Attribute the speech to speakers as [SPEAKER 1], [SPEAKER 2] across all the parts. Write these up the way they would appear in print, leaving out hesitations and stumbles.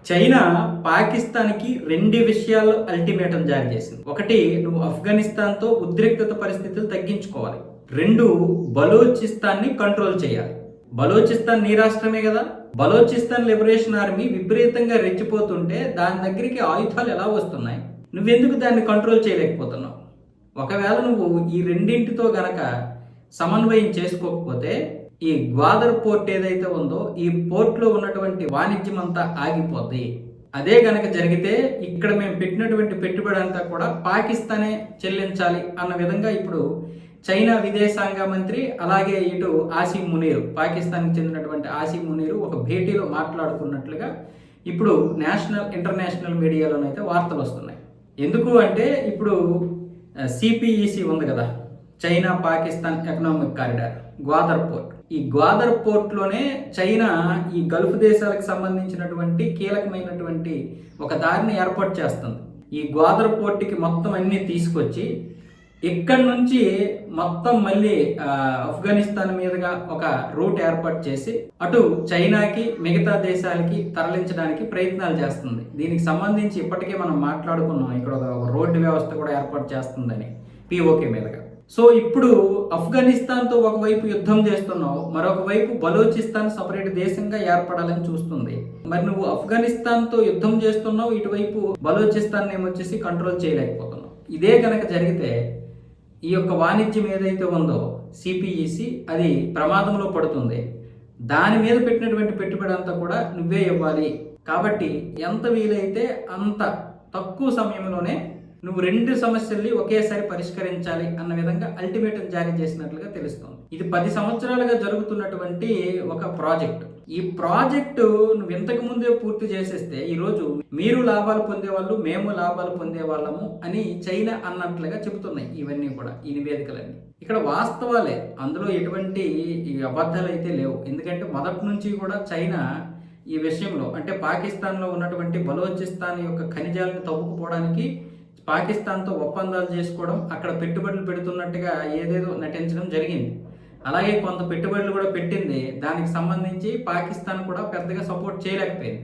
[SPEAKER 1] China పాకిస్తాన్కి 2 విషయాల్లో ultimatum జారీ చేసింది. ఒకటి, నువ్వు ఆఫ్ఘనిస్తాన్తో ఉద్రిక్తత పరిస్థితులు తగ్గించుకోవాలి. 2, బలూచిస్తాన్ని కంట్రోల్ చేయాలి. బలూచిస్తాన్ నీ రాష్ట్రమే కదా. బలూచిస్తాన్ లిబరేషన్ ఆర్మీ విపరీతంగా రెచ్చిపోతుంటే దాని దగ్గరికి ఆయుధాలు ఎలా వస్తున్నాయి? నువ్వెందుకు దాన్ని కంట్రోల్ చేయలేకపోతున్నావు? ఒకవేళ నువ్వు ఈ రెండింటితో గనక సమన్వయం చేసుకోకపోతే ఈ గ్వాదర్ పోర్ట్ ఏదైతే ఉందో ఈ పోర్ట్లో ఉన్నటువంటి వాణిజ్యం అంతా ఆగిపోద్ది. అదే గనక జరిగితే ఇక్కడ మేము పెట్టినటువంటి పెట్టుబడి అంతా కూడా పాకిస్తానే చెల్లించాలి అన్న విధంగా ఇప్పుడు చైనా విదేశాంగ మంత్రి అలాగే ఇటు ఆసిం మునీర్, పాకిస్తాన్కి చెందినటువంటి ఆసిం మునీర్ ఒక భేటీలో మాట్లాడుకున్నట్లుగా ఇప్పుడు ఇంటర్నేషనల్ మీడియాలోనైతే వార్తలు వస్తున్నాయి. ఎందుకు అంటే ఇప్పుడు సిపిఈసి ఉంది కదా, China Pakistan economic corridor, Gwadar port. ఈ గ్వాదర్ పోర్ట్లోనే చైనా ఈ గల్ఫ్ దేశాలకు సంబంధించినటువంటి కీలకమైనటువంటి ఒక దారిని ఏర్పాటు చేస్తుంది. ఈ గ్వాదర్ పోర్ట్కి మొత్తం అన్ని తీసుకొచ్చి ఇక్కడి నుంచి మొత్తం మళ్ళీ ఆఫ్ఘనిస్తాన్ మీదుగా ఒక రూట్ ఏర్పాటు చేసి అటు చైనాకి మిగతా దేశాలకి తరలించడానికి ప్రయత్నాలు చేస్తుంది. దీనికి సంబంధించి ఇప్పటికే మనం మాట్లాడుకున్నాం, ఇక్కడ ఒక రోడ్డు వ్యవస్థ కూడా ఏర్పాటు చేస్తుందని పిఓకే మీదుగా. సో ఇప్పుడు ఆఫ్ఘనిస్తాన్తో ఒకవైపు యుద్ధం చేస్తున్నావు, మరొక వైపు బలూచిస్తాన్ సపరేట్ దేశంగా ఏర్పడాలని చూస్తుంది. మరి నువ్వు ఆఫ్ఘనిస్తాన్తో యుద్ధం చేస్తున్నావు, ఇటువైపు బలూచిస్తాన్ ఏమొచ్చేసి కంట్రోల్ చేయలేకపోతున్నావు. ఇదే కనుక జరిగితే ఈ యొక్క వాణిజ్యం ఏదైతే ఉందో సిపిఈసి అది ప్రమాదంలో పడుతుంది. దాని మీద పెట్టినటువంటి పెట్టుబడి అంతా కూడా నువ్వే ఇవ్వాలి. కాబట్టి ఎంత వీలైతే అంత తక్కువ సమయంలోనే నువ్వు 2 సమస్యల్ని ఒకేసారి పరిష్కరించాలి అన్న విధంగా అల్టిమేటం జారీ చేసినట్లుగా తెలుస్తోంది. ఇది 10 సంవత్సరాలుగా జరుగుతున్నటువంటి ఒక ప్రాజెక్ట్. ఈ ప్రాజెక్టు నువ్వు ఇంతకు ముందే పూర్తి చేసేస్తే ఈరోజు మీరు లాభాలు పొందేవాళ్ళు, మేము లాభాలు పొందేవాళ్ళము అని చైనా అన్నట్లుగా చెబుతున్నాయి ఇవన్నీ కూడా, ఈ నివేదికలన్నీ. ఇక్కడ వాస్తవాలే, అందులో ఎటువంటి అబద్ధాలు అయితే లేవు. ఎందుకంటే మొదటి నుంచి కూడా చైనా ఈ విషయంలో అంటే పాకిస్తాన్లో ఉన్నటువంటి బలూచిస్తాన్ యొక్క ఖనిజాలను తవ్వుకుపోవడానికి పాకిస్తాన్తో ఒప్పందాలు చేసుకోవడం, అక్కడ పెట్టుబడులు పెడుతున్నట్టుగా ఏదేదో నటించడం జరిగింది. అలాగే కొంత పెట్టుబడులు కూడా పెట్టింది. దానికి సంబంధించి పాకిస్తాన్ కూడా పెద్దగా సపోర్ట్ చేయలేకపోయింది.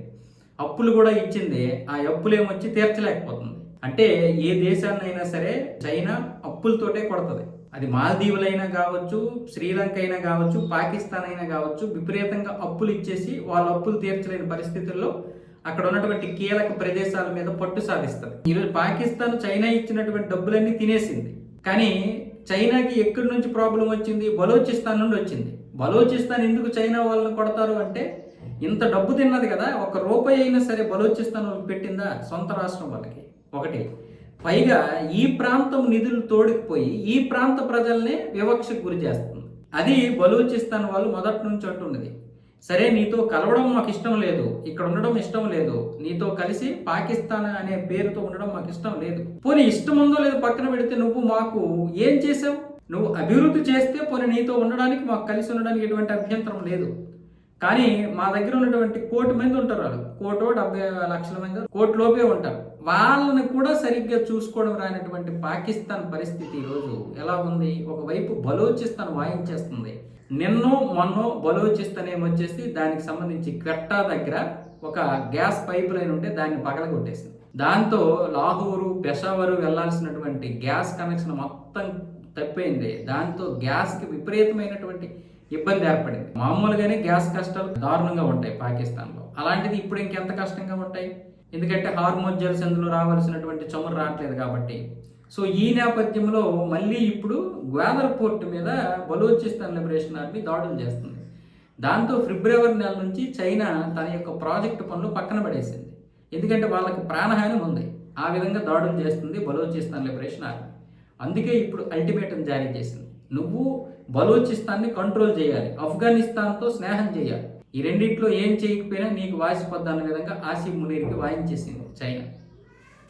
[SPEAKER 1] అప్పులు కూడా ఇచ్చింది, ఆ అప్పులు ఏమొచ్చి తీర్చలేకపోతుంది. అంటే ఏ దేశాన్నైనా సరే చైనా అప్పులతోటే కొడుతుంది. అది మాల్దీవులైనా కావచ్చు, శ్రీలంక అయినా కావచ్చు, పాకిస్తాన్ అయినా కావచ్చు, విపరీతంగా అప్పులు ఇచ్చేసి వాళ్ళ అప్పులు తీర్చలేని పరిస్థితుల్లో అక్కడ ఉన్నటువంటి కీలక ప్రదేశాల మీద పట్టు సాధిస్తారు. ఈరోజు పాకిస్తాన్ చైనా ఇచ్చినటువంటి డబ్బులన్నీ తినేసింది. కానీ చైనాకి ఎక్కడి నుంచి ప్రాబ్లం వచ్చింది? బలూచిస్తాన్ నుండి వచ్చింది. బలూచిస్తాన్ ఎందుకు చైనా వాళ్ళని కొడతారు అంటే, ఇంత డబ్బు తిన్నది కదా, 1 రూపాయి అయినా సరే బలూచిస్తాన్ వాళ్ళకి పెట్టిందా? సొంత రాష్ట్రం వాళ్ళకి. ఒకటి, పైగా ఈ ప్రాంతం నిధులు తోడుకుపోయి ఈ ప్రాంత ప్రజల్ని వివక్షకు గురి చేస్తుంది. అది బలూచిస్తాన్ వాళ్ళు మొదటి నుంచి అంటున్నది. సరే, నీతో కలవడం మాకు ఇష్టం లేదు, ఇక్కడ ఉండడం ఇష్టం లేదు, నీతో కలిసి పాకిస్తాన్ అనే పేరుతో ఉండడం మాకు ఇష్టం లేదు. పోనీ ఇష్టం ఉందో లేదో పక్కన పెడితే నువ్వు మాకు ఏం చేసావు? నువ్వు అభివృద్ధి చేస్తే పోనీ నీతో ఉండడానికి, మాకు కలిసి ఉండడానికి ఎటువంటి అభ్యంతరం లేదు. కానీ మా దగ్గర ఉన్నటువంటి 1 కోటి మంది ఉంటారు, వాళ్ళు 1,70 లక్షల మంది, 1 కోటి లోపే ఉంటారు. వాళ్ళని కూడా సరిగ్గా చూసుకోవడం రానటువంటి పాకిస్తాన్ పరిస్థితి ఈరోజు ఎలా ఉంది? ఒకవైపు బలూచిస్తాన్ వాయించేస్తుంది. మొన్నో బలూచిస్తాన్ ఏమొచ్చేసి దానికి సంబంధించి క్వెట్టా దగ్గర ఒక గ్యాస్ పైప్ లైన్ ఉంటే దాన్ని పగలగొట్టేసింది. దాంతో లాహోరు, పెషావరు వెళ్లాల్సినటువంటి గ్యాస్ కనెక్షన్ మొత్తం తప్పింది. దాంతో గ్యాస్కి విపరీతమైనటువంటి ఇబ్బంది ఏర్పడింది. మామూలుగానే గ్యాస్ కష్టాలు దారుణంగా ఉంటాయి పాకిస్తాన్లో, అలాంటిది ఇప్పుడు ఇంకెంత కష్టంగా ఉంటాయి? ఎందుకంటే హార్మోన్ జలసంధిలో రావాల్సినటువంటి చమురు రావట్లేదు కాబట్టి. సో ఈ నేపథ్యంలో మళ్ళీ ఇప్పుడు గ్వాదర్ పోర్ట్ మీద బలూచిస్తాన్ లిబరేషన్ ఆర్మీ దాడులు చేస్తుంది. దాంతో ఫిబ్రవరి నెల నుంచి చైనా తన యొక్క ప్రాజెక్టు పనులు పక్కన పడేసింది. ఎందుకంటే వాళ్ళకి ప్రాణహాని ఉంది. ఆ విధంగా దాడులు చేస్తుంది బలూచిస్తాన్ లిబరేషన్ ఆర్మీ. అందుకే ఇప్పుడు అల్టిమేటం జారీ చేసింది. నువ్వు బలూచిస్తాన్ని కంట్రోల్ చేయాలి, ఆఫ్ఘనిస్తాన్తో స్నేహం చేయాలి. ఈ రెండింటిలో ఏం చేయకపోయినా నీకు వాసిపోద్దన్న విధంగా ఆసిం మునీర్కి వాయించేసింది చైనా.